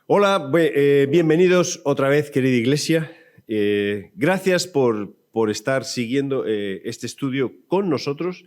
Hola, bienvenidos otra vez, querida iglesia. Gracias por estar siguiendo este estudio con nosotros.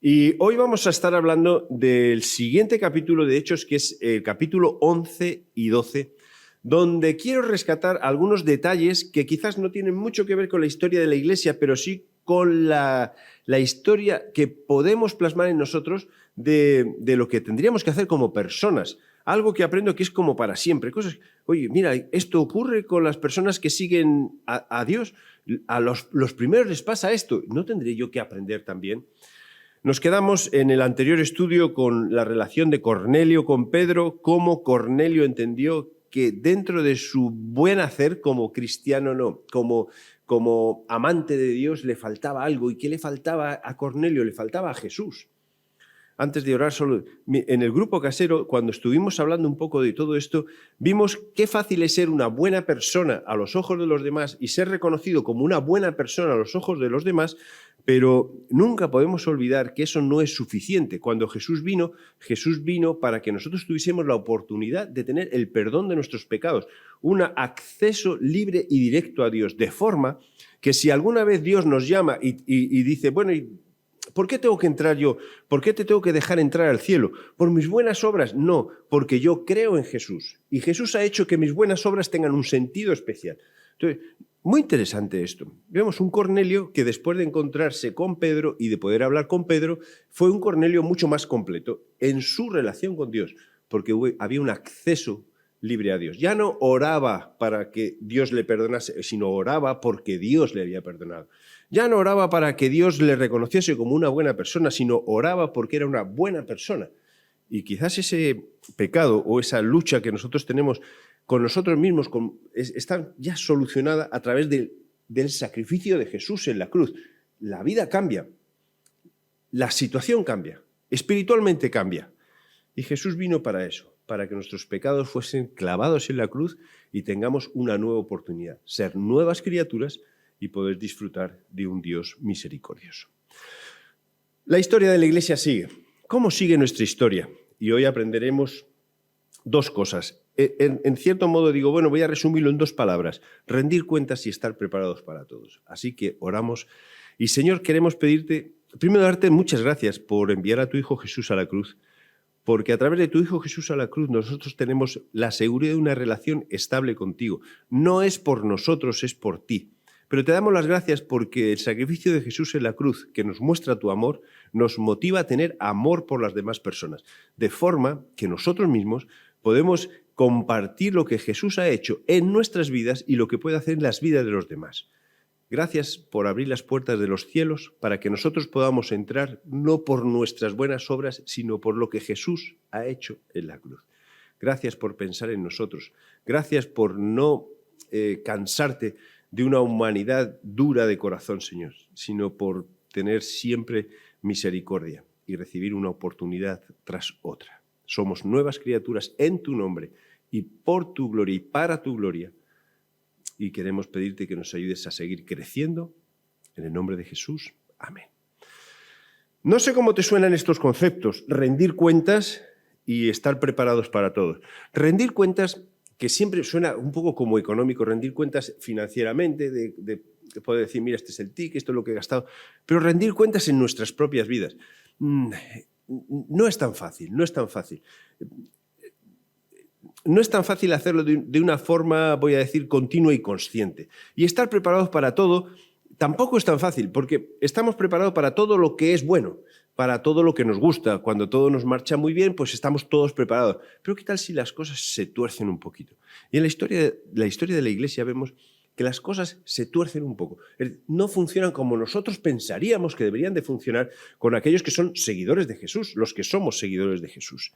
Y hoy vamos a estar hablando del siguiente capítulo de Hechos, que es el capítulo 11 y 12, donde quiero rescatar algunos detalles que quizás no tienen mucho que ver con la historia de la iglesia, pero sí con la historia que podemos plasmar en nosotros de lo que tendríamos que hacer como personas. Algo que aprendo que es como para siempre. Cosas, oye, mira, esto ocurre con las personas que siguen a Dios. A los primeros les pasa esto. ¿No tendré yo que aprender también? Nos quedamos en el anterior estudio con la relación de Cornelio con Pedro, cómo Cornelio entendió que dentro de su buen hacer como cristiano, no, como amante de Dios, le faltaba algo. ¿Y qué le faltaba a Cornelio? Le faltaba a Jesús. Antes de orar solo, en el grupo casero, cuando estuvimos hablando un poco de todo esto, vimos qué fácil es ser una buena persona a los ojos de los demás y ser reconocido como una buena persona a los ojos de los demás, pero nunca podemos olvidar que eso no es suficiente. Cuando Jesús vino para que nosotros tuviésemos la oportunidad de tener el perdón de nuestros pecados, un acceso libre y directo a Dios, de forma que si alguna vez Dios nos llama y dice, bueno, ¿por qué tengo que entrar yo? ¿Por qué te tengo que dejar entrar al cielo? ¿Por mis buenas obras? No, porque yo creo en Jesús. Y Jesús ha hecho que mis buenas obras tengan un sentido especial. Entonces, muy interesante esto. Vemos un Cornelio que después de encontrarse con Pedro y de poder hablar con Pedro, fue un Cornelio mucho más completo en su relación con Dios, porque había un acceso libre a Dios. Ya no oraba para que Dios le perdonase, sino oraba porque Dios le había perdonado. Ya no oraba para que Dios le reconociese como una buena persona, sino oraba porque era una buena persona. Y quizás ese pecado o esa lucha que nosotros tenemos con nosotros mismos está ya solucionada a través del sacrificio de Jesús en la cruz. La vida cambia, la situación cambia, espiritualmente cambia. Y Jesús vino para eso, para que nuestros pecados fuesen clavados en la cruz y tengamos una nueva oportunidad, ser nuevas criaturas y poder disfrutar de un Dios misericordioso. La historia de la iglesia sigue. ¿Cómo sigue nuestra historia? Y hoy aprenderemos dos cosas. En cierto modo digo, bueno, voy a resumirlo en dos palabras. Rendir cuentas y estar preparados para todos. Así que oramos. Y Señor, queremos pedirte, primero darte muchas gracias por enviar a tu Hijo Jesús a la cruz, porque a través de tu Hijo Jesús a la cruz nosotros tenemos la seguridad de una relación estable contigo. No es por nosotros, es por ti. Pero te damos las gracias porque el sacrificio de Jesús en la cruz, que nos muestra tu amor, nos motiva a tener amor por las demás personas, de forma que nosotros mismos podemos compartir lo que Jesús ha hecho en nuestras vidas y lo que puede hacer en las vidas de los demás. Gracias por abrir las puertas de los cielos para que nosotros podamos entrar no por nuestras buenas obras, sino por lo que Jesús ha hecho en la cruz. Gracias por pensar en nosotros. Gracias por no cansarte de una humanidad dura de corazón, Señor, sino por tener siempre misericordia y recibir una oportunidad tras otra. Somos nuevas criaturas en tu nombre y por tu gloria y para tu gloria. Y queremos pedirte que nos ayudes a seguir creciendo. En el nombre de Jesús. Amén. No sé cómo te suenan estos conceptos, rendir cuentas y estar preparados para todo. Rendir cuentas, que siempre suena un poco como económico, rendir cuentas financieramente, de poder decir, mira, este es el TIC, esto es lo que he gastado, pero rendir cuentas en nuestras propias vidas. No es tan fácil, no es tan fácil. No es tan fácil hacerlo de una forma, voy a decir, continua y consciente. Y estar preparados para todo tampoco es tan fácil, porque estamos preparados para todo lo que es bueno, para todo lo que nos gusta. Cuando todo nos marcha muy bien, pues estamos todos preparados. Pero ¿qué tal si las cosas se tuercen un poquito? Y en la historia de la iglesia vemos que las cosas se tuercen un poco. No funcionan como nosotros pensaríamos que deberían de funcionar con aquellos que son seguidores de Jesús, los que somos seguidores de Jesús.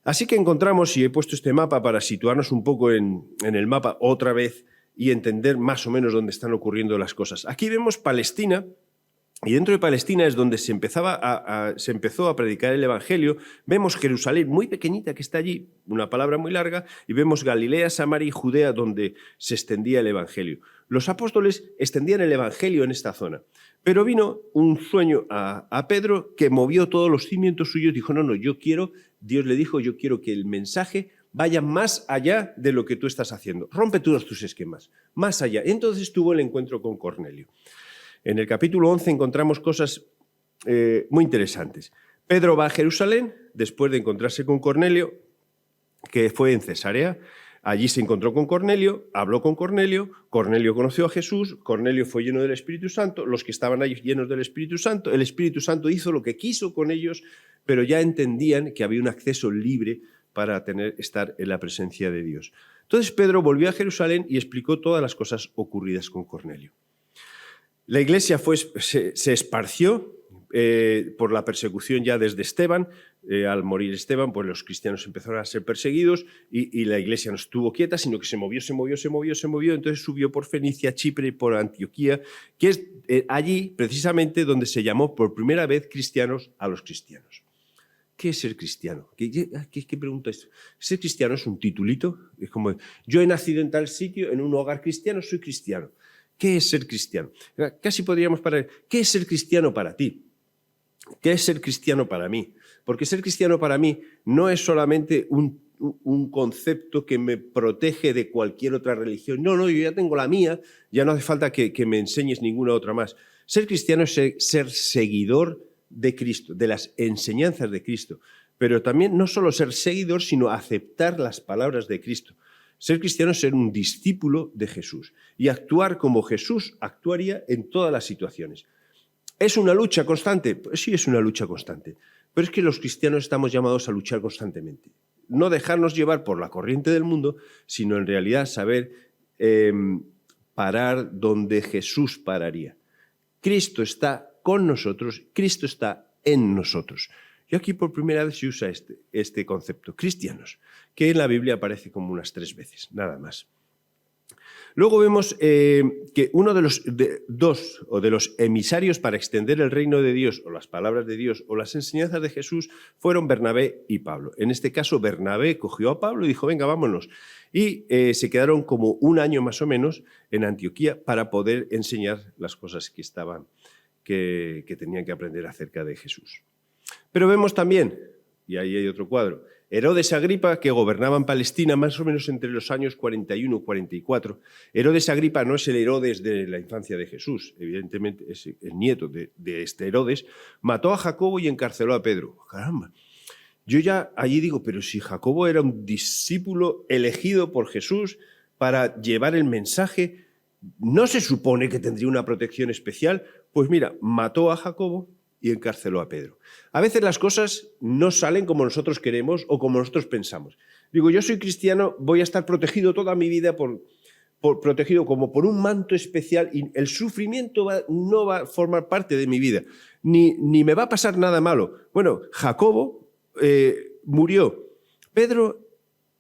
Así que encontramos, y he puesto este mapa para situarnos un poco en el mapa otra vez y entender más o menos dónde están ocurriendo las cosas. Aquí vemos Palestina, y dentro de Palestina es donde se empezó a predicar el Evangelio. Vemos Jerusalén muy pequeñita que está allí, una palabra muy larga, y vemos Galilea, Samaria y Judea donde se extendía el Evangelio. Los apóstoles extendían el Evangelio en esta zona. Pero vino un sueño a Pedro que movió todos los cimientos suyos. Dijo, no, Dios le dijo, yo quiero que el mensaje vaya más allá de lo que tú estás haciendo. Rompe todos tus esquemas, más allá. Entonces tuvo el encuentro con Cornelio. En el capítulo 11 encontramos cosas muy interesantes. Pedro va a Jerusalén después de encontrarse con Cornelio, que fue en Cesarea. Allí se encontró con Cornelio, habló con Cornelio, Cornelio conoció a Jesús, Cornelio fue lleno del Espíritu Santo, los que estaban allí llenos del Espíritu Santo, el Espíritu Santo hizo lo que quiso con ellos, pero ya entendían que había un acceso libre para estar en la presencia de Dios. Entonces Pedro volvió a Jerusalén y explicó todas las cosas ocurridas con Cornelio. La iglesia se esparció por la persecución ya desde Esteban. Al morir Esteban, pues los cristianos empezaron a ser perseguidos y la iglesia no estuvo quieta, sino que se movió. Entonces subió por Fenicia, Chipre, por Antioquía, que es allí precisamente donde se llamó por primera vez cristianos a los cristianos. ¿Qué es ser cristiano? ¿Qué pregunta esto? ¿Ser cristiano es un titulito? Es como, yo he nacido en tal sitio, en un hogar cristiano, soy cristiano. ¿Qué es ser cristiano? Casi podríamos parar. ¿Qué es ser cristiano para ti? ¿Qué es ser cristiano para mí? Porque ser cristiano para mí no es solamente un concepto que me protege de cualquier otra religión. No, yo ya tengo la mía, ya no hace falta que me enseñes ninguna otra más. Ser cristiano es ser seguidor de Cristo, de las enseñanzas de Cristo. Pero también no solo ser seguidor, sino aceptar las palabras de Cristo. Ser cristiano es ser un discípulo de Jesús y actuar como Jesús actuaría en todas las situaciones. ¿Es una lucha constante? Pues sí, es una lucha constante. Pero es que los cristianos estamos llamados a luchar constantemente. No dejarnos llevar por la corriente del mundo, sino en realidad saber parar donde Jesús pararía. Cristo está con nosotros, Cristo está en nosotros. Y aquí por primera vez se usa este concepto, cristianos, que en la Biblia aparece como unas 3 veces, nada más. Luego vemos que uno de los emisarios para extender el reino de Dios, o las palabras de Dios, o las enseñanzas de Jesús, fueron Bernabé y Pablo. En este caso, Bernabé cogió a Pablo y dijo, venga, vámonos. Y se quedaron como 1 año más o menos en Antioquía para poder enseñar las cosas que tenían que aprender acerca de Jesús. Pero vemos también, y ahí hay otro cuadro, Herodes Agripa, que gobernaba en Palestina más o menos entre los años 41 y 44. Herodes Agripa no es el Herodes de la infancia de Jesús, evidentemente es el nieto de este Herodes. Mató a Jacobo y encarceló a Pedro. Caramba, yo ya allí digo, pero si Jacobo era un discípulo elegido por Jesús para llevar el mensaje, ¿no se supone que tendría una protección especial? Pues mira, mató a Jacobo y encarceló a Pedro. A veces las cosas no salen como nosotros queremos o como nosotros pensamos. Digo, yo soy cristiano, voy a estar protegido toda mi vida protegido como por un manto especial y el sufrimiento no va a formar parte de mi vida, ni me va a pasar nada malo. Bueno, Jacobo murió, Pedro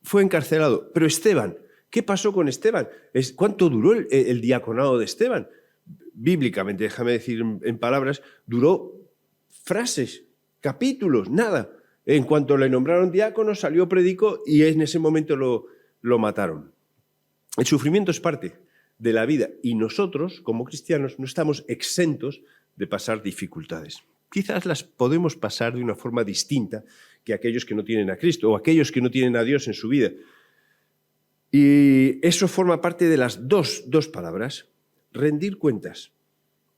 fue encarcelado, pero Esteban, ¿qué pasó con Esteban? ¿Cuánto duró el diaconado de Esteban? Bíblicamente, déjame decir en palabras, duró frases, capítulos, nada. En cuanto le nombraron diácono, salió, predicó y en ese momento lo mataron. El sufrimiento es parte de la vida y nosotros, como cristianos, no estamos exentos de pasar dificultades. Quizás las podemos pasar de una forma distinta que aquellos que no tienen a Cristo o aquellos que no tienen a Dios en su vida. Y eso forma parte de las dos palabras. Rendir cuentas,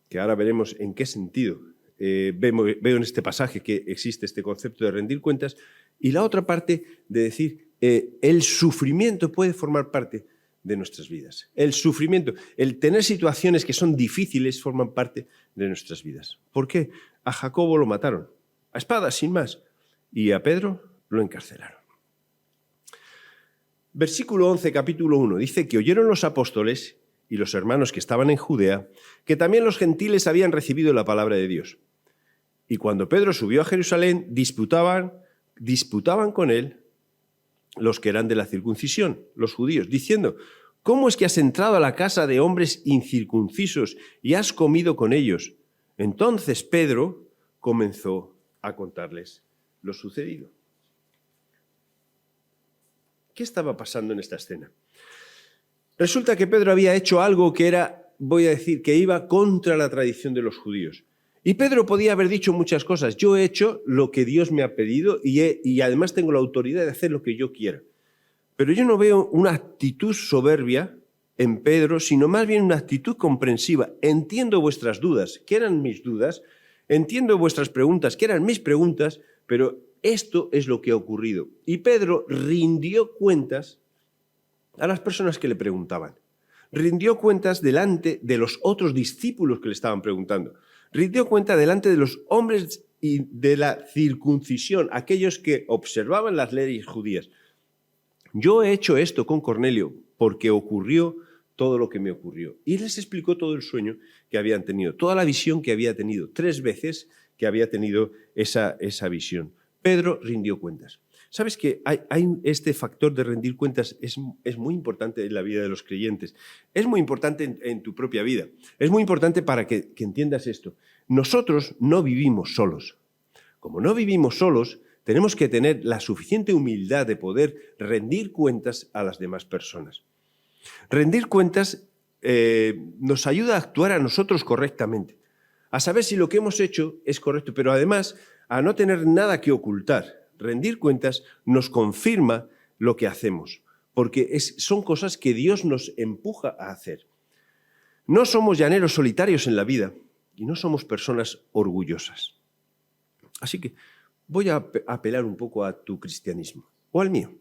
que ahora veremos en qué sentido veo en este pasaje que existe este concepto de rendir cuentas, y la otra parte de decir, el sufrimiento puede formar parte de nuestras vidas. El sufrimiento, el tener situaciones que son difíciles forman parte de nuestras vidas. ¿Por qué? A Jacobo lo mataron, a espada, sin más, y a Pedro lo encarcelaron. Versículo 11, capítulo 1, dice que oyeron los apóstoles y los hermanos que estaban en Judea, que también los gentiles habían recibido la palabra de Dios. Y cuando Pedro subió a Jerusalén, disputaban con él los que eran de la circuncisión, los judíos, diciendo, ¿cómo es que has entrado a la casa de hombres incircuncisos y has comido con ellos? Entonces Pedro comenzó a contarles lo sucedido. ¿Qué estaba pasando en esta escena? Resulta que Pedro había hecho algo que era, voy a decir, que iba contra la tradición de los judíos. Y Pedro podía haber dicho muchas cosas. Yo he hecho lo que Dios me ha pedido y además tengo la autoridad de hacer lo que yo quiera. Pero yo no veo una actitud soberbia en Pedro, sino más bien una actitud comprensiva. Entiendo vuestras dudas, que eran mis dudas, entiendo vuestras preguntas, que eran mis preguntas, pero esto es lo que ha ocurrido. Y Pedro rindió cuentas a las personas que le preguntaban. Rindió cuentas delante de los otros discípulos que le estaban preguntando. Rindió cuenta delante de los hombres y de la circuncisión, aquellos que observaban las leyes judías. Yo he hecho esto con Cornelio porque ocurrió todo lo que me ocurrió. Y les explicó todo el sueño que habían tenido, toda la visión que había tenido, 3 veces que había tenido esa visión. Pedro rindió cuentas. ¿Sabes que hay este factor de rendir cuentas? Es muy importante en la vida de los creyentes. Es muy importante en tu propia vida. Es muy importante para que entiendas esto. Nosotros no vivimos solos. Como no vivimos solos, tenemos que tener la suficiente humildad de poder rendir cuentas a las demás personas. Rendir cuentas nos ayuda a actuar a nosotros correctamente, a saber si lo que hemos hecho es correcto, pero además a no tener nada que ocultar. Rendir cuentas nos confirma lo que hacemos, porque son cosas que Dios nos empuja a hacer. No somos llaneros solitarios en la vida y no somos personas orgullosas. Así que voy a apelar un poco a tu cristianismo, o al mío.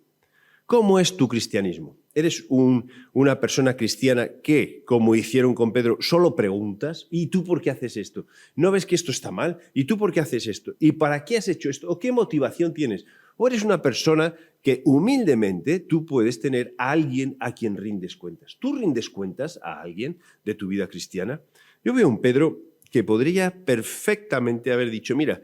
¿Cómo es tu cristianismo? ¿Eres una persona cristiana que, como hicieron con Pedro, solo preguntas? ¿Y tú por qué haces esto? ¿No ves que esto está mal? ¿Y tú por qué haces esto? ¿Y para qué has hecho esto? ¿O qué motivación tienes? ¿O eres una persona que humildemente tú puedes tener a alguien a quien rindes cuentas? ¿Tú rindes cuentas a alguien de tu vida cristiana? Yo veo un Pedro que podría perfectamente haber dicho, mira,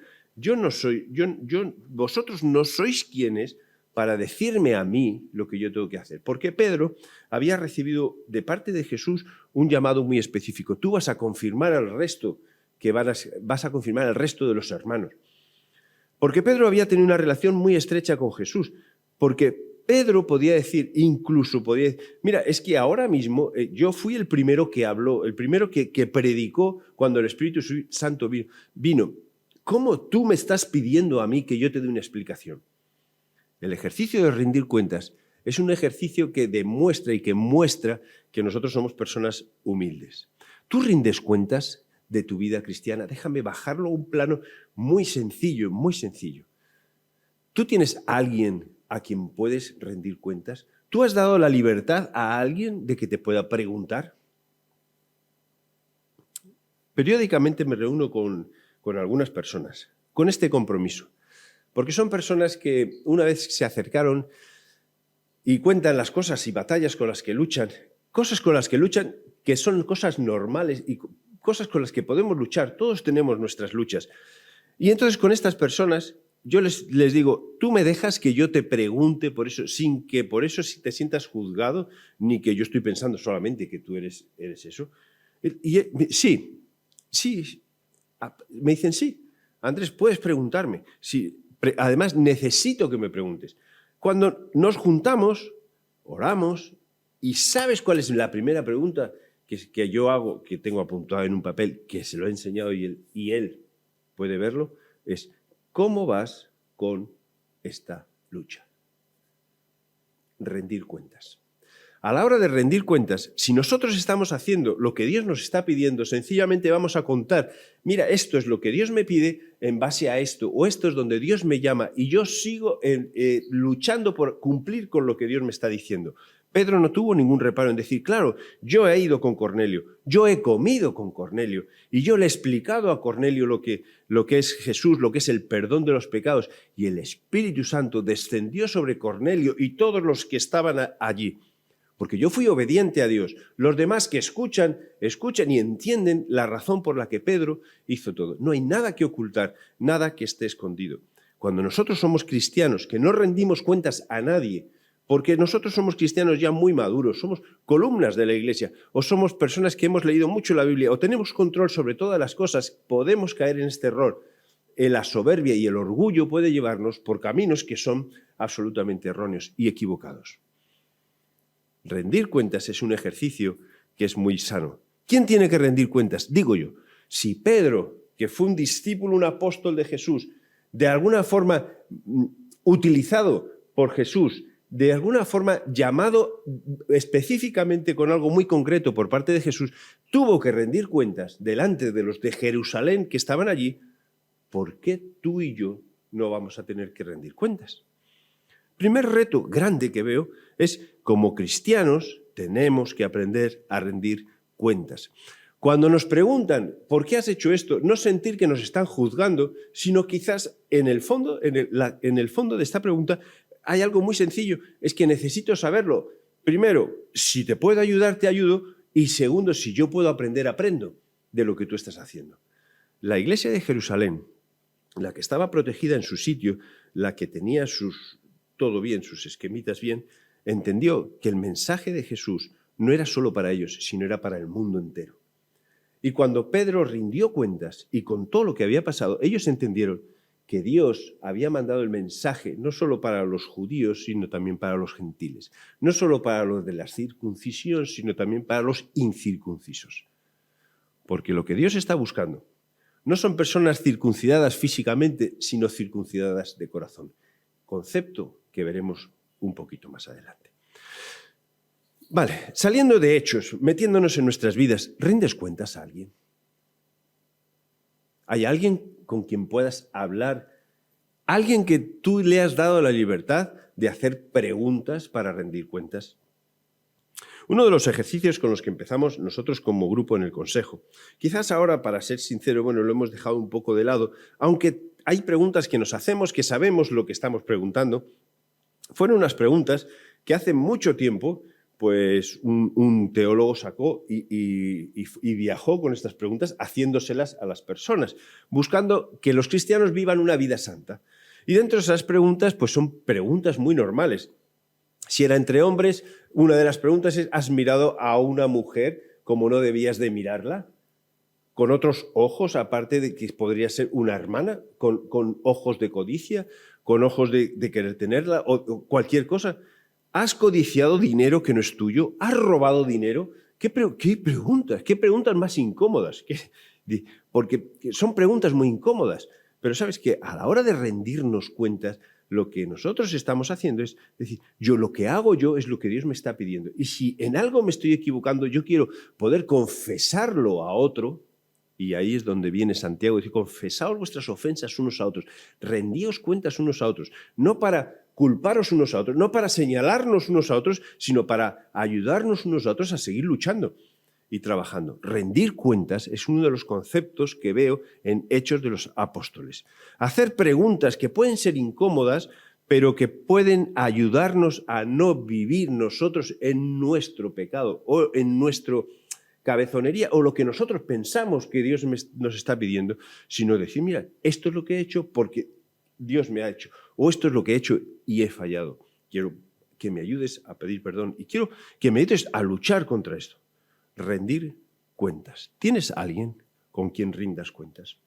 vosotros no sois quienes para decirme a mí lo que yo tengo que hacer. Porque Pedro había recibido de parte de Jesús un llamado muy específico. Tú vas a confirmar al resto, vas a confirmar al resto de los hermanos. Porque Pedro había tenido una relación muy estrecha con Jesús. Porque Pedro podía decir, mira, es que ahora mismo yo fui el primero que habló, el primero que predicó cuando el Espíritu Santo vino. ¿Cómo tú me estás pidiendo a mí que yo te dé una explicación? El ejercicio de rendir cuentas es un ejercicio que demuestra y que muestra que nosotros somos personas humildes. ¿Tú rindes cuentas de tu vida cristiana? Déjame bajarlo a un plano muy sencillo, muy sencillo. ¿Tú tienes a alguien a quien puedes rendir cuentas? ¿Tú has dado la libertad a alguien de que te pueda preguntar? Periódicamente me reúno con algunas personas con este compromiso. Porque son personas que una vez se acercaron y cuentan las cosas y batallas con las que luchan, cosas con las que luchan que son cosas normales y cosas con las que podemos luchar. Todos tenemos nuestras luchas. Y entonces con estas personas yo les digo, tú me dejas que yo te pregunte por eso, sin que por eso te sientas juzgado, ni que yo estoy pensando solamente que tú eres eso. Y sí, me dicen sí. Andrés, puedes preguntarme. Sí. Además, necesito que me preguntes. Cuando nos juntamos, oramos, y ¿sabes cuál es la primera pregunta que yo hago, que tengo apuntado en un papel, que se lo he enseñado y él puede verlo? Es, ¿cómo vas con esta lucha? Rendir cuentas. A la hora de rendir cuentas, si nosotros estamos haciendo lo que Dios nos está pidiendo, sencillamente vamos a contar, mira, esto es lo que Dios me pide en base a esto, o esto es donde Dios me llama, y yo sigo luchando por cumplir con lo que Dios me está diciendo. Pedro no tuvo ningún reparo en decir, claro, yo he ido con Cornelio, yo he comido con Cornelio, y yo le he explicado a Cornelio lo que es Jesús, lo que es el perdón de los pecados, y el Espíritu Santo descendió sobre Cornelio y todos los que estaban allí. Porque yo fui obediente a Dios. Los demás que escuchan y entienden la razón por la que Pedro hizo todo. No hay nada que ocultar, nada que esté escondido. Cuando nosotros somos cristianos, que no rendimos cuentas a nadie, porque nosotros somos cristianos ya muy maduros, somos columnas de la iglesia, o somos personas que hemos leído mucho la Biblia, o tenemos control sobre todas las cosas, podemos caer en este error. La soberbia y el orgullo puede llevarnos por caminos que son absolutamente erróneos y equivocados. Rendir cuentas es un ejercicio que es muy sano. ¿Quién tiene que rendir cuentas? Digo yo, si Pedro, que fue un discípulo, un apóstol de Jesús, de alguna forma utilizado por Jesús, de alguna forma llamado específicamente con algo muy concreto por parte de Jesús, tuvo que rendir cuentas delante de los de Jerusalén que estaban allí. ¿Por qué tú y yo no vamos a tener que rendir cuentas? Primer reto grande que veo es, como cristianos, tenemos que aprender a rendir cuentas. Cuando nos preguntan ¿por qué has hecho esto?, no sentir que nos están juzgando, sino quizás en el fondo de esta pregunta hay algo muy sencillo, es que necesito saberlo. Primero, si te puedo ayudar, te ayudo, y segundo, si yo puedo aprender, aprendo de lo que tú estás haciendo. La iglesia de Jerusalén, la que estaba protegida en su sitio, la que tenía todo bien, sus esquemitas bien, entendió que el mensaje de Jesús no era solo para ellos, sino era para el mundo entero. Y cuando Pedro rindió cuentas y contó lo que había pasado, ellos entendieron que Dios había mandado el mensaje no solo para los judíos, sino también para los gentiles. No solo para los de la circuncisión, sino también para los incircuncisos. Porque lo que Dios está buscando no son personas circuncidadas físicamente, sino circuncidadas de corazón. Concepto que veremos un poquito más adelante. Vale, saliendo de hechos, metiéndonos en nuestras vidas, ¿rindes cuentas a alguien? ¿Hay alguien con quien puedas hablar? ¿Alguien que tú le has dado la libertad de hacer preguntas para rendir cuentas? Uno de los ejercicios con los que empezamos nosotros como grupo en el Consejo, quizás ahora, para ser sincero, lo hemos dejado un poco de lado, aunque hay preguntas que nos hacemos, que sabemos lo que estamos preguntando, fueron unas preguntas que hace mucho tiempo pues un teólogo sacó y viajó con estas preguntas haciéndoselas a las personas, buscando que los cristianos vivan una vida santa. Y dentro de esas preguntas pues son preguntas muy normales. Si era entre hombres, una de las preguntas es: ¿has mirado a una mujer como no debías de mirarla? ¿Con otros ojos, aparte de que podría ser una hermana? ¿Con ojos de codicia? ¿Con ojos de querer tenerla? ¿O cualquier cosa? ¿Has codiciado dinero que no es tuyo? ¿Has robado dinero? ¿Qué preguntas? ¿Qué preguntas más incómodas? Porque son preguntas muy incómodas. Pero sabes que a la hora de rendirnos cuentas, lo que nosotros estamos haciendo es decir, lo que hago yo es lo que Dios me está pidiendo. Y si en algo me estoy equivocando, yo quiero poder confesarlo a otro. Y ahí es donde viene Santiago, dice: confesaos vuestras ofensas unos a otros, rendíos cuentas unos a otros, no para culparos unos a otros, no para señalarnos unos a otros, sino para ayudarnos unos a otros a seguir luchando y trabajando. Rendir cuentas es uno de los conceptos que veo en Hechos de los Apóstoles. Hacer preguntas que pueden ser incómodas, pero que pueden ayudarnos a no vivir nosotros en nuestro pecado o en nuestro cabezonería o lo que nosotros pensamos que Dios nos está pidiendo, sino decir: mira, esto es lo que he hecho porque Dios me ha hecho, o esto es lo que he hecho y he fallado. Quiero que me ayudes a pedir perdón y quiero que me ayudes a luchar contra esto. Rendir cuentas. ¿Tienes a alguien con quien rindas cuentas?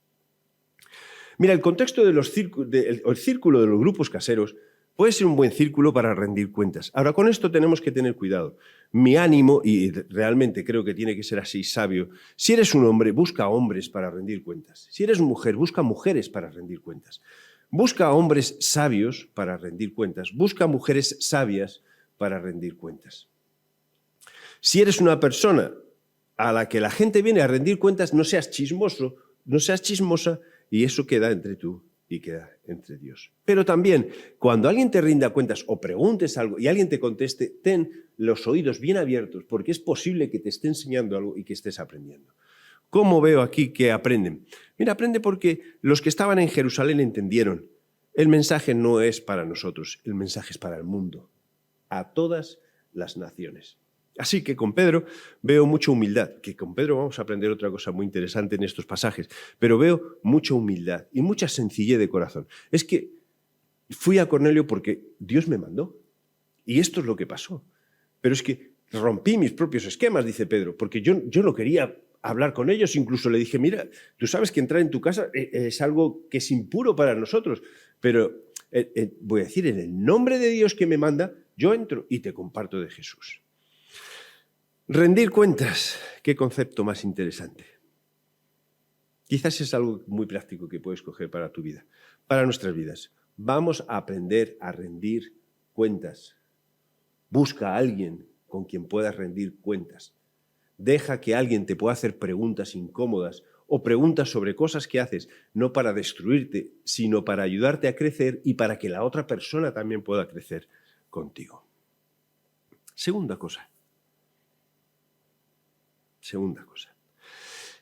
Mira, el contexto del círculo de los grupos caseros puede ser un buen círculo para rendir cuentas. Ahora, con esto tenemos que tener cuidado. Mi ánimo, y realmente creo que tiene que ser así sabio, si eres un hombre, busca hombres para rendir cuentas. Si eres mujer, busca mujeres para rendir cuentas. Busca hombres sabios para rendir cuentas. Busca mujeres sabias para rendir cuentas. Si eres una persona a la que la gente viene a rendir cuentas, no seas chismoso, no seas chismosa, y eso queda entre tú y queda entre Dios. Pero también, cuando alguien te rinda cuentas o preguntes algo y alguien te conteste, ten los oídos bien abiertos, porque es posible que te esté enseñando algo y que estés aprendiendo. ¿Cómo veo aquí que aprenden? Mira, aprende porque los que estaban en Jerusalén entendieron: el mensaje no es para nosotros, el mensaje es para el mundo, a todas las naciones. Así que con Pedro veo mucha humildad, que con Pedro vamos a aprender otra cosa muy interesante en estos pasajes, pero veo mucha humildad y mucha sencillez de corazón. Es que fui a Cornelio porque Dios me mandó y esto es lo que pasó. Pero es que rompí mis propios esquemas, dice Pedro, porque yo no quería hablar con ellos, incluso le dije: mira, tú sabes que entrar en tu casa es algo que es impuro para nosotros, pero voy a decir, en el nombre de Dios que me manda, yo entro y te comparto de Jesús. Rendir cuentas, qué concepto más interesante. Quizás es algo muy práctico que puedes coger para tu vida, para nuestras vidas. Vamos a aprender a rendir cuentas Busca a alguien con quien puedas rendir cuentas. Deja que alguien te pueda hacer preguntas incómodas o preguntas sobre cosas que haces, no para destruirte, sino para ayudarte a crecer y para que la otra persona también pueda crecer contigo. Segunda cosa.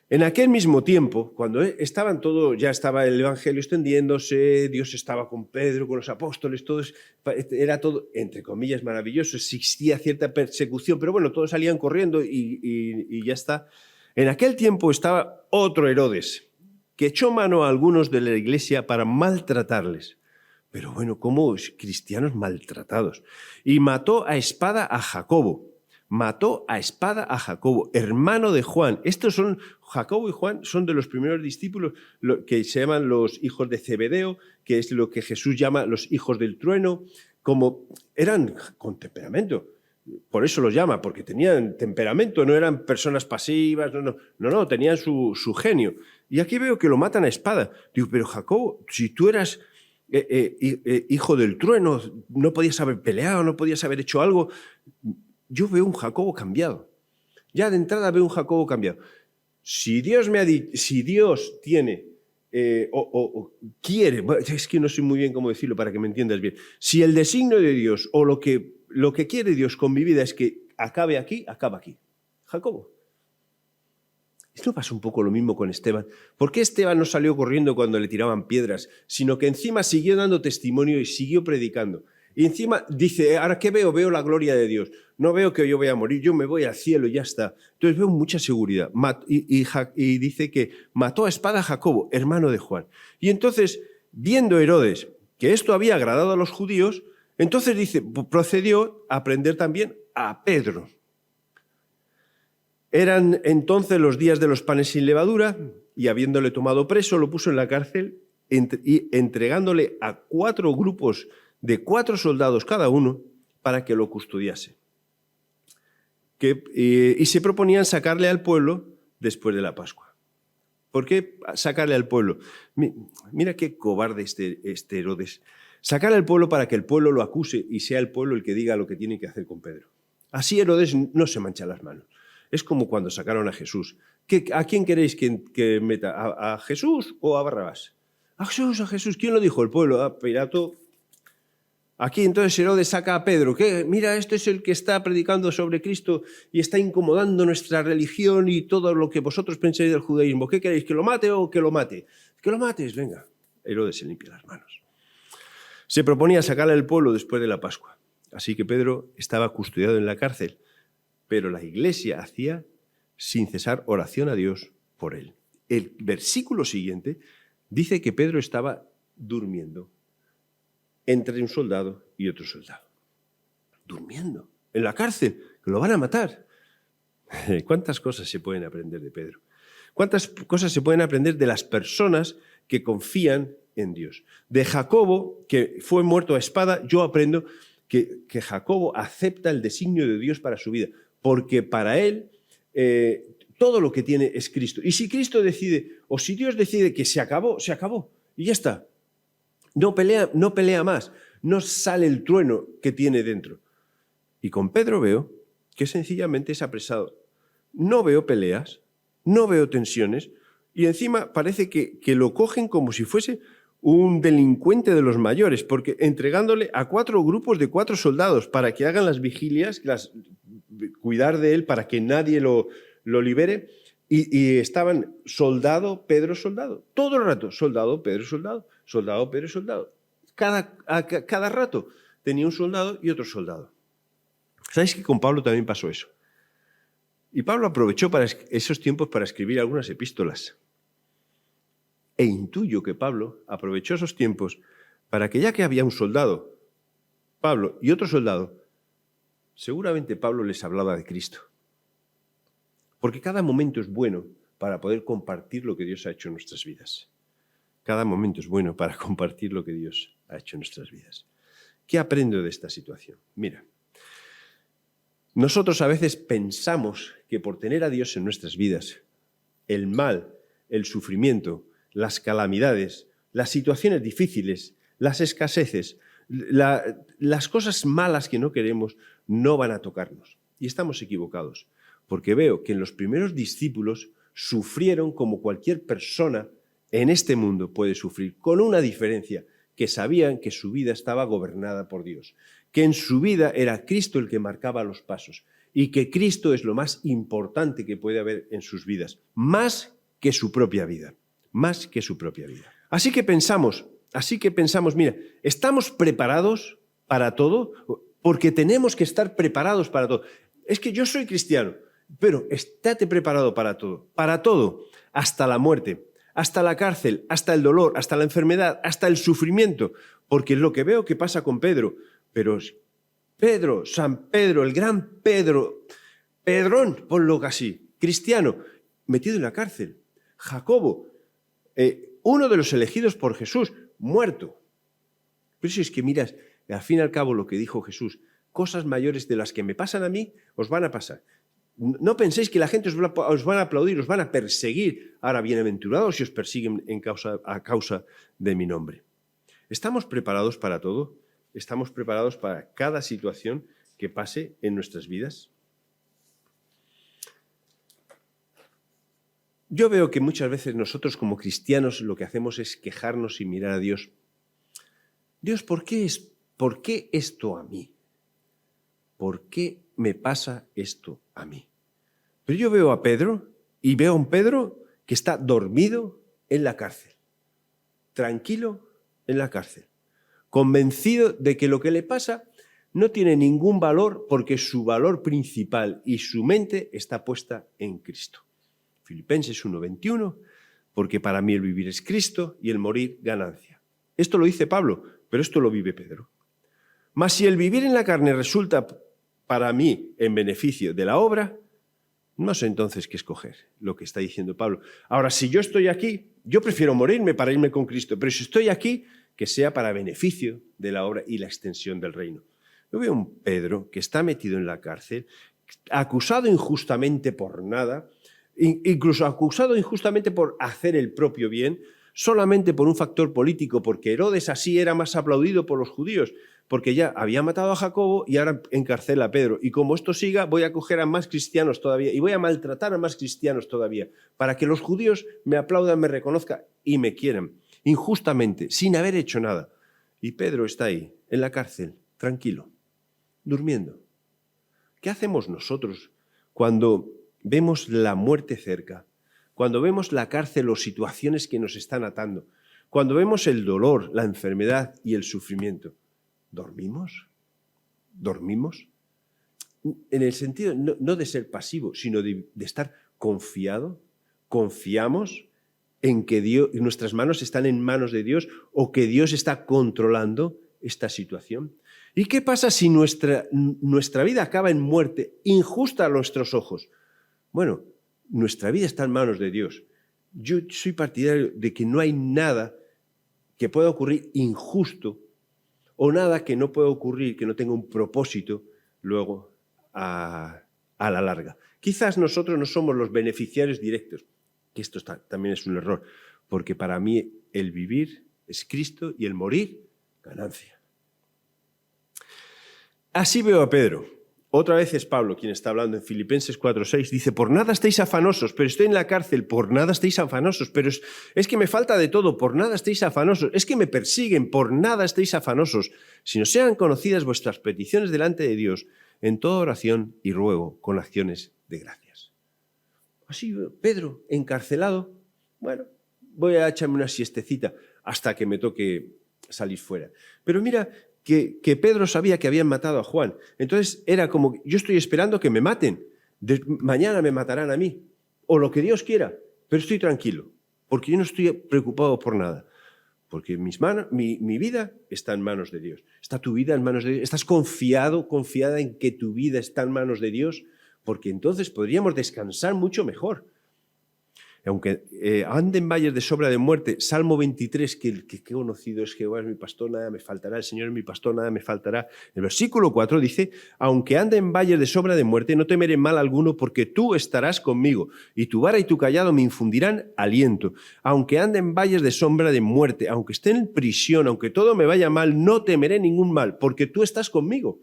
En aquel mismo tiempo, cuando estaban todos, ya estaba el Evangelio extendiéndose, Dios estaba con Pedro, con los apóstoles, todos, era todo, entre comillas, maravilloso, existía cierta persecución, pero bueno, todos salían corriendo y ya está. En aquel tiempo estaba otro Herodes, que echó mano a algunos de la iglesia para maltratarles. Pero bueno, como cristianos maltratados. Y mató a espada a Jacobo. Hermano de Juan. Jacobo y Juan son de los primeros discípulos que se llaman los hijos de Zebedeo, que es lo que Jesús llama los hijos del trueno, como eran con temperamento. Por eso los llama, porque tenían temperamento, no eran personas pasivas, no, tenían su genio. Y aquí veo que lo matan a espada. Digo, pero Jacobo, si tú eras hijo del trueno, no podías haber peleado, no podías haber hecho algo. Yo veo un Jacobo cambiado. Ya de entrada veo un Jacobo cambiado. Si Dios tiene quiere, es que no sé muy bien cómo decirlo para que me entiendas bien. Si el designio de Dios o lo que quiere Dios con mi vida es que acabe aquí, acaba aquí. Jacobo. ¿Esto pasa un poco lo mismo con Esteban? ¿Por qué Esteban no salió corriendo cuando le tiraban piedras, sino que encima siguió dando testimonio y siguió predicando? Y encima dice, ¿ahora qué veo? Veo la gloria de Dios. No veo que yo voy a morir, yo me voy al cielo y ya está. Entonces veo mucha seguridad. Y dice que mató a espada a Jacobo, hermano de Juan. Y entonces, viendo Herodes que esto había agradado a los judíos, entonces dice, procedió a prender también a Pedro. Eran entonces los días de los panes sin levadura, y habiéndole tomado preso, lo puso en la cárcel y entregándole a 4 grupos de 4 soldados cada uno para que lo custodiase. Y se proponían sacarle al pueblo después de la Pascua. ¿Por qué sacarle al pueblo? Mira qué cobarde este Herodes. Sacarle al pueblo para que el pueblo lo acuse y sea el pueblo el que diga lo que tiene que hacer con Pedro. Así Herodes no se mancha las manos. Es como cuando sacaron a Jesús. ¿A quién queréis que meta? ¿A Jesús o a Barrabás? A Jesús. ¿Quién lo dijo? El pueblo. A Pilato. Aquí entonces Herodes saca a Pedro. ¿Qué? Mira, este es el que está predicando sobre Cristo y está incomodando nuestra religión y todo lo que vosotros pensáis del judaísmo. ¿Qué queréis? ¿Que lo mate o que lo mate? Que lo mates, venga. Herodes se limpia las manos. Se proponía sacarle al pueblo después de la Pascua. Así que Pedro estaba custodiado en la cárcel, pero la iglesia hacía sin cesar oración a Dios por él. El versículo siguiente dice que Pedro estaba durmiendo entre un soldado y otro soldado. Durmiendo en la cárcel, que lo van a matar. ¿Cuántas cosas se pueden aprender de Pedro? ¿Cuántas cosas se pueden aprender de las personas que confían en Dios? De Jacobo, que fue muerto a espada, yo aprendo que Jacobo acepta el designio de Dios para su vida, porque para él todo lo que tiene es Cristo. Y si Cristo decide, o si Dios decide que se acabó, se acabó. Y ya está. No pelea más. No sale el trueno que tiene dentro. Y con Pedro veo que sencillamente es apresado. No veo peleas, no veo tensiones, y encima parece que lo cogen como si fuese un delincuente de los mayores, porque entregándole a 4 grupos de 4 soldados para que hagan las vigilias, cuidar de él para que nadie lo libere, y estaban soldado, Pedro, soldado. Todo el rato, soldado, Pedro, soldado, soldado, Pedro, soldado. Cada rato tenía un soldado y otro soldado. ¿Sabéis que con Pablo también pasó eso? Y Pablo aprovechó esos tiempos para escribir algunas epístolas. E intuyo que Pablo aprovechó esos tiempos para que, ya que había un soldado, Pablo, y otro soldado, seguramente Pablo les hablaba de Cristo. Porque cada momento es bueno para poder compartir lo que Dios ha hecho en nuestras vidas. Cada momento es bueno para compartir lo que Dios ha hecho en nuestras vidas. ¿Qué aprendo de esta situación? Mira, nosotros a veces pensamos que por tener a Dios en nuestras vidas, el mal, el sufrimiento, las calamidades, las situaciones difíciles, las escaseces, las cosas malas que no queremos, no van a tocarnos. Y estamos equivocados, porque veo que en los primeros discípulos sufrieron como cualquier persona en este mundo puede sufrir, con una diferencia, que sabían que su vida estaba gobernada por Dios, que en su vida era Cristo el que marcaba los pasos y que Cristo es lo más importante que puede haber en sus vidas, más que su propia vida, más que su propia vida. Así que pensamos, mira, ¿estamos preparados para todo? Porque tenemos que estar preparados para todo. Es que yo soy cristiano, pero estate preparado para todo, hasta la muerte, hasta la cárcel, hasta el dolor, hasta la enfermedad, hasta el sufrimiento, porque es lo que veo que pasa con Pedro. Pero Pedro, San Pedro, el gran Pedro, Pedrón, ponlo así, cristiano, metido en la cárcel. Jacobo, uno de los elegidos por Jesús, muerto. Pero si es que miras, al fin y al cabo lo que dijo Jesús, cosas mayores de las que me pasan a mí, os van a pasar. No penséis que la gente os van a aplaudir, os van a perseguir. Ahora, bienaventurados si os persiguen a causa de mi nombre. ¿Estamos preparados para todo? ¿Estamos preparados para cada situación que pase en nuestras vidas? Yo veo que muchas veces nosotros como cristianos lo que hacemos es quejarnos y mirar a Dios. Dios, ¿por qué esto a mí? ¿Por qué me pasa esto a mí? Pero yo veo a Pedro y veo a un Pedro que está dormido en la cárcel, tranquilo en la cárcel, convencido de que lo que le pasa no tiene ningún valor porque su valor principal y su mente está puesta en Cristo. Filipenses 1:21, porque para mí el vivir es Cristo y el morir ganancia. Esto lo dice Pablo, pero esto lo vive Pedro. Mas si el vivir en la carne resulta para mí en beneficio de la obra, no sé entonces qué escoger, lo que está diciendo Pablo. Ahora, si yo estoy aquí, yo prefiero morirme para irme con Cristo, pero si estoy aquí, que sea para beneficio de la obra y la extensión del reino. Yo veo un Pedro que está metido en la cárcel, acusado injustamente por nada, incluso acusado injustamente por hacer el propio bien, solamente por un factor político, porque Herodes así era más aplaudido por los judíos, porque ya había matado a Jacobo y ahora encarcela a Pedro. Y como esto siga, voy a coger a más cristianos todavía y voy a maltratar a más cristianos todavía, para que los judíos me aplaudan, me reconozcan y me quieran, injustamente, sin haber hecho nada. Y Pedro está ahí, en la cárcel, tranquilo, durmiendo. ¿Qué hacemos nosotros cuando vemos la muerte cerca? Cuando vemos la cárcel o situaciones que nos están atando, cuando vemos el dolor, la enfermedad y el sufrimiento, ¿dormimos? ¿Dormimos? En el sentido no de ser pasivo, sino de estar confiado. ¿Confiamos en que nuestras manos están en manos de Dios o que Dios está controlando esta situación? ¿Y qué pasa si nuestra vida acaba en muerte injusta a nuestros ojos? Bueno, nuestra vida está en manos de Dios. Yo soy partidario de que no hay nada que pueda ocurrir injusto o nada que no pueda ocurrir que no tenga un propósito luego a la larga. Quizás nosotros no somos los beneficiarios directos, que esto también es un error, porque para mí el vivir es Cristo y el morir, ganancia. Así veo a Pedro. Otra vez es Pablo quien está hablando en Filipenses 4:6. Dice, por nada estéis afanosos, pero estoy en la cárcel, por nada estéis afanosos, pero es que me falta de todo, por nada estéis afanosos, es que me persiguen, por nada estéis afanosos, sino sean conocidas vuestras peticiones delante de Dios en toda oración y ruego con acciones de gracias. Así, Pedro, encarcelado, bueno, voy a echarme una siestecita hasta que me toque salir fuera. Pero mira que Pedro sabía que habían matado a Juan. Entonces era como, yo estoy esperando que me maten. Mañana me matarán a mí. O lo que Dios quiera. Pero estoy tranquilo. Porque yo no estoy preocupado por nada. Porque mi vida está en manos de Dios. ¿Está tu vida en manos de Dios? ¿Estás confiada en que tu vida está en manos de Dios? Porque entonces podríamos descansar mucho mejor. Aunque ande en valles de sombra de muerte, Salmo 23, que conocido es Jehová es mi pastor, nada me faltará, el Señor es mi pastor, nada me faltará. El versículo 4 dice, aunque ande en valles de sombra de muerte, no temeré mal alguno, porque tú estarás conmigo, y tu vara y tu cayado me infundirán aliento. Aunque ande en valles de sombra de muerte, aunque esté en prisión, aunque todo me vaya mal, no temeré ningún mal, porque tú estás conmigo.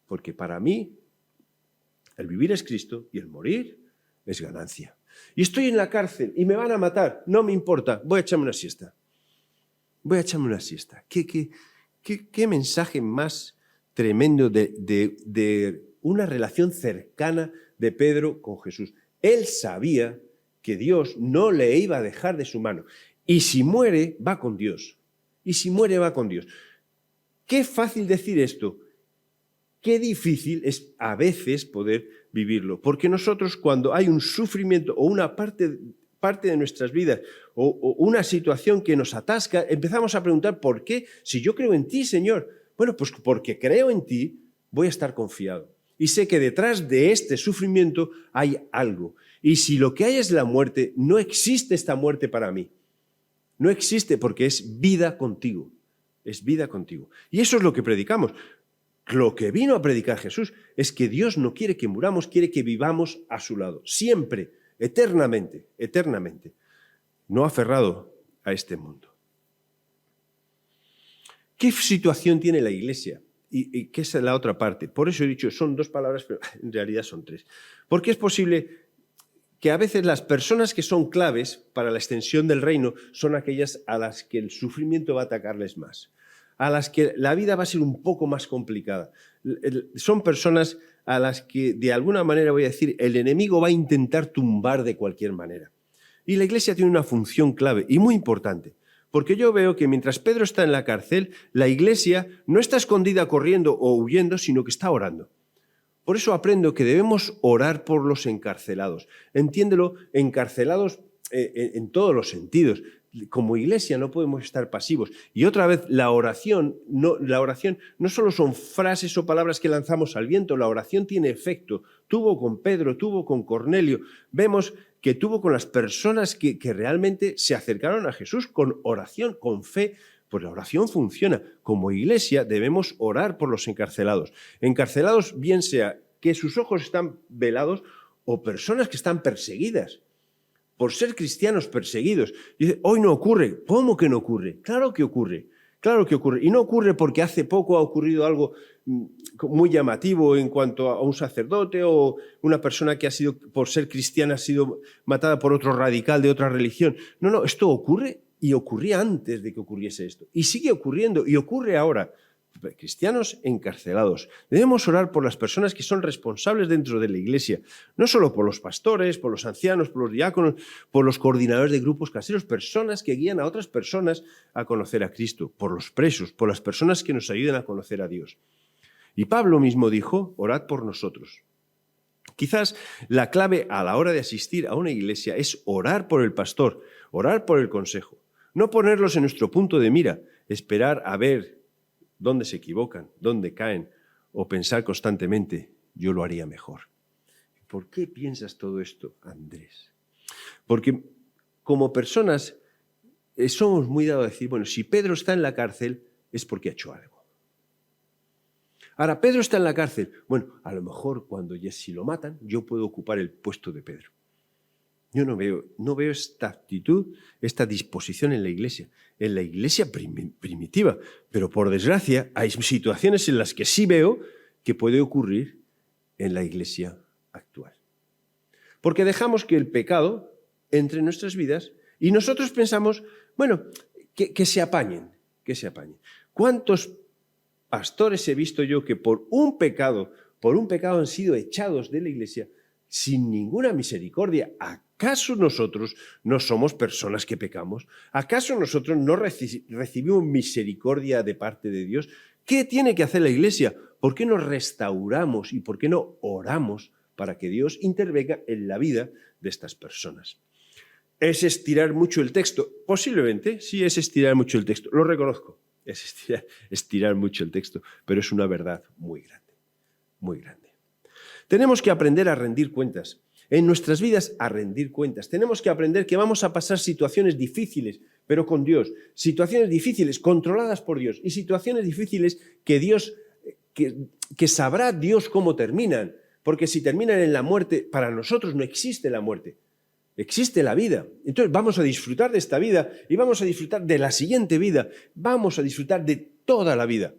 porque para mí el vivir es Cristo y el morir es ganancia. Y estoy en la cárcel y me van a matar, no me importa, voy a echarme una siesta. Voy a echarme una siesta. ¿Qué mensaje más tremendo de una relación cercana de Pedro con Jesús? Él sabía que Dios no le iba a dejar de su mano. Y si muere, va con Dios. Y si muere, va con Dios. Qué fácil decir esto. Qué difícil es a veces poder vivirlo. Porque nosotros, cuando hay un sufrimiento o una parte de nuestras vidas o una situación que nos atasca, empezamos a preguntar ¿por qué? Si yo creo en ti, Señor. Bueno, pues porque creo en ti, voy a estar confiado. Y sé que detrás de este sufrimiento hay algo. Y si lo que hay es la muerte, no existe esta muerte para mí. No existe porque es vida contigo. Es vida contigo. Y eso es lo que predicamos. Lo que vino a predicar Jesús es que Dios no quiere que muramos, quiere que vivamos a su lado. Siempre, eternamente, eternamente. No aferrado a este mundo. ¿Qué situación tiene la Iglesia? Y qué es la otra parte. Por eso he dicho, son dos palabras, pero en realidad son tres. Porque es posible que a veces las personas que son claves para la extensión del reino son aquellas a las que el sufrimiento va a atacarles más, a las que la vida va a ser un poco más complicada. Son personas a las que, de alguna manera, voy a decir, el enemigo va a intentar tumbar de cualquier manera. Y la Iglesia tiene una función clave y muy importante. Porque yo veo que mientras Pedro está en la cárcel, la Iglesia no está escondida corriendo o huyendo, sino que está orando. Por eso aprendo que debemos orar por los encarcelados. Entiéndelo, encarcelados en todos los sentidos. Como Iglesia no podemos estar pasivos. Y otra vez, la oración no solo son frases o palabras que lanzamos al viento, la oración tiene efecto. Tuvo con Pedro, tuvo con Cornelio. Vemos que tuvo con las personas que realmente se acercaron a Jesús con oración, con fe. Pues la oración funciona. Como Iglesia debemos orar por los encarcelados. Encarcelados bien sea que sus ojos están velados o personas que están perseguidas por ser cristianos perseguidos. Y dice, hoy no ocurre. ¿Cómo que no ocurre? Claro que ocurre. Claro que ocurre. Y no ocurre porque hace poco ha ocurrido algo muy llamativo en cuanto a un sacerdote o una persona que ha sido, por ser cristiana, ha sido matada por otro radical de otra religión. No, esto ocurre y ocurría antes de que ocurriese esto. Y sigue ocurriendo y ocurre ahora. Cristianos encarcelados. Debemos orar por las personas que son responsables dentro de la Iglesia, no solo por los pastores, por los ancianos, por los diáconos, por los coordinadores de grupos caseros, personas que guían a otras personas a conocer a Cristo, por los presos, por las personas que nos ayudan a conocer a Dios. Y Pablo mismo dijo, orad por nosotros. Quizás la clave a la hora de asistir a una iglesia es orar por el pastor, orar por el consejo, no ponerlos en nuestro punto de mira, esperar a ver dónde se equivocan, dónde caen, o pensar constantemente, yo lo haría mejor. ¿Por qué piensas todo esto, Andrés? Porque como personas somos muy dados a decir, bueno, si Pedro está en la cárcel es porque ha hecho algo. Ahora, Pedro está en la cárcel. Bueno, a lo mejor si lo matan, yo puedo ocupar el puesto de Pedro. Yo no veo esta actitud, esta disposición en la iglesia primitiva. Pero por desgracia hay situaciones en las que sí veo que puede ocurrir en la iglesia actual. Porque dejamos que el pecado entre en nuestras vidas y nosotros pensamos, bueno, que se apañen, que se apañen. ¿Cuántos pastores he visto yo que por un pecado han sido echados de la iglesia sin ninguna misericordia? ¿Acaso nosotros no somos personas que pecamos? ¿Acaso nosotros no recibimos misericordia de parte de Dios? ¿Qué tiene que hacer la iglesia? ¿Por qué no restauramos y por qué no oramos para que Dios intervenga en la vida de estas personas? ¿Es estirar mucho el texto? Posiblemente, sí es estirar mucho el texto, lo reconozco. Es estirar mucho el texto, pero es una verdad muy grande, muy grande. Tenemos que aprender a rendir cuentas. En nuestras vidas a rendir cuentas. Tenemos que aprender que vamos a pasar situaciones difíciles, pero con Dios. Situaciones difíciles, controladas por Dios. Y situaciones difíciles que sabrá Dios cómo terminan. Porque si terminan en la muerte, para nosotros no existe la muerte. Existe la vida. Entonces vamos a disfrutar de esta vida y vamos a disfrutar de la siguiente vida. Vamos a disfrutar de toda la vida.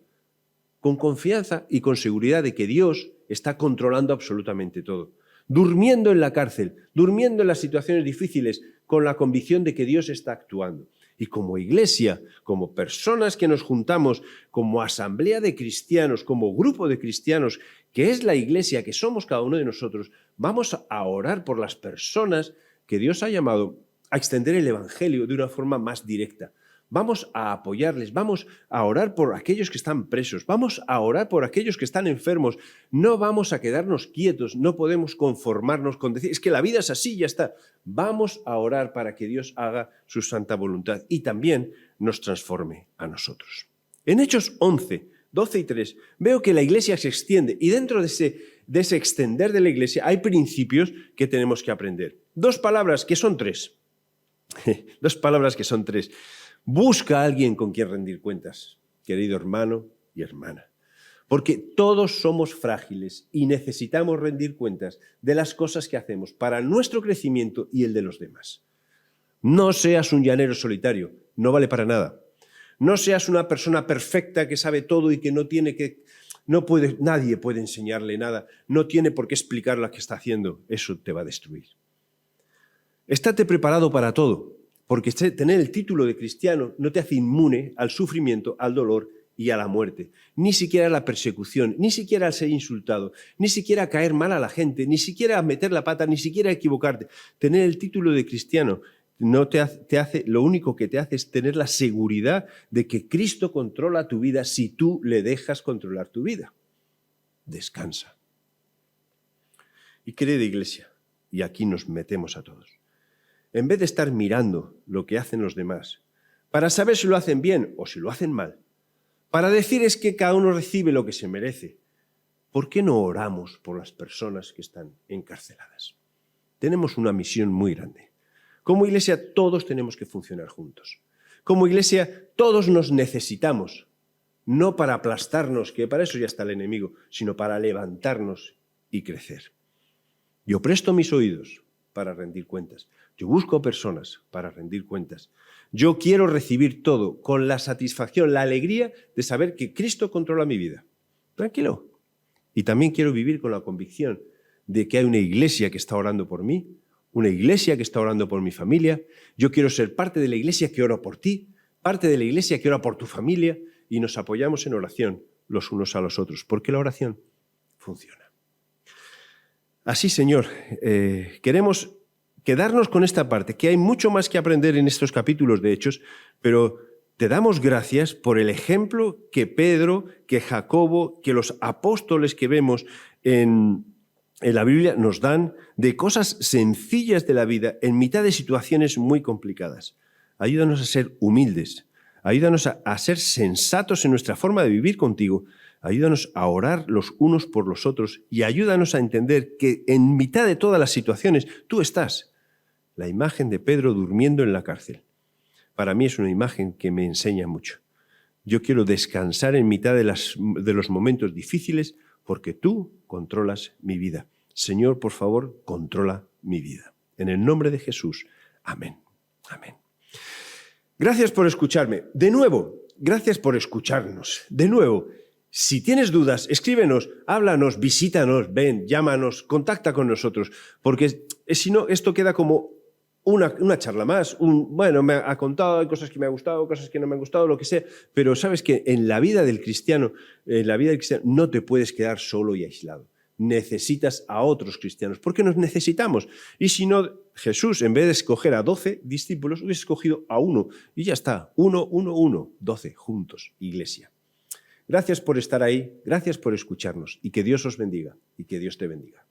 con confianza y con seguridad de que Dios está controlando absolutamente todo. Durmiendo en la cárcel, durmiendo en las situaciones difíciles, con la convicción de que Dios está actuando. Y como iglesia, como personas que nos juntamos, como asamblea de cristianos, como grupo de cristianos, que es la iglesia, que somos cada uno de nosotros, vamos a orar por las personas que Dios ha llamado a extender el evangelio de una forma más directa. Vamos a apoyarles, vamos a orar por aquellos que están presos, vamos a orar por aquellos que están enfermos. No vamos a quedarnos quietos, no podemos conformarnos con decir, es que la vida es así, ya está. Vamos a orar para que Dios haga su santa voluntad y también nos transforme a nosotros. En Hechos 11, 12 y 3, veo que la iglesia se extiende y dentro de ese extender de la iglesia hay principios que tenemos que aprender. Dos palabras que son tres. Dos palabras que son tres. Busca a alguien con quien rendir cuentas, querido hermano y hermana, porque todos somos frágiles y necesitamos rendir cuentas de las cosas que hacemos para nuestro crecimiento y el de los demás. No seas un llanero solitario, no vale para nada. No seas una persona perfecta que sabe todo y que nadie puede enseñarle nada, no tiene por qué explicar lo que está haciendo, eso te va a destruir. Estate preparado para todo. Porque tener el título de cristiano no te hace inmune al sufrimiento, al dolor y a la muerte. Ni siquiera a la persecución, ni siquiera al ser insultado, ni siquiera a caer mal a la gente, ni siquiera a meter la pata, ni siquiera a equivocarte. Tener el título de cristiano no te hace, lo único que te hace es tener la seguridad de que Cristo controla tu vida si tú le dejas controlar tu vida. Descansa. Y querida iglesia, y aquí nos metemos a todos. En vez de estar mirando lo que hacen los demás, para saber si lo hacen bien o si lo hacen mal, para decir es que cada uno recibe lo que se merece, ¿por qué no oramos por las personas que están encarceladas? Tenemos una misión muy grande. Como iglesia todos tenemos que funcionar juntos. Como iglesia todos nos necesitamos, no para aplastarnos, que para eso ya está el enemigo, sino para levantarnos y crecer. Yo presto mis oídos para rendir cuentas. Yo busco personas para rendir cuentas. Yo quiero recibir todo con la satisfacción, la alegría de saber que Cristo controla mi vida. Tranquilo. Y también quiero vivir con la convicción de que hay una iglesia que está orando por mí, una iglesia que está orando por mi familia. Yo quiero ser parte de la iglesia que ora por ti, parte de la iglesia que ora por tu familia y nos apoyamos en oración los unos a los otros, porque la oración funciona. Así, Señor, queremos quedarnos con esta parte, que hay mucho más que aprender en estos capítulos de Hechos, pero te damos gracias por el ejemplo que Pedro, que Jacobo, que los apóstoles que vemos en la Biblia nos dan de cosas sencillas de la vida en mitad de situaciones muy complicadas. Ayúdanos a ser humildes, ayúdanos a ser sensatos en nuestra forma de vivir contigo, ayúdanos a orar los unos por los otros y ayúdanos a entender que en mitad de todas las situaciones tú estás. La imagen de Pedro durmiendo en la cárcel. Para mí es una imagen que me enseña mucho. Yo quiero descansar en mitad de los momentos difíciles porque tú controlas mi vida. Señor, por favor, controla mi vida. En el nombre de Jesús. Amén. Amén. Gracias por escucharme. De nuevo, gracias por escucharnos. De nuevo, si tienes dudas, escríbenos, háblanos, visítanos, ven, llámanos, contacta con nosotros, porque si no, esto queda como una charla más. Bueno, me ha contado, hay cosas que me han gustado, cosas que no me han gustado, lo que sea, pero sabes que en la vida del cristiano, no te puedes quedar solo y aislado. Necesitas a otros cristianos, porque nos necesitamos. Y si no, Jesús, en vez de escoger a 12 discípulos, hubiese escogido a uno, y ya está, 12, juntos, iglesia. Gracias por estar ahí, gracias por escucharnos, y que Dios os bendiga, y que Dios te bendiga.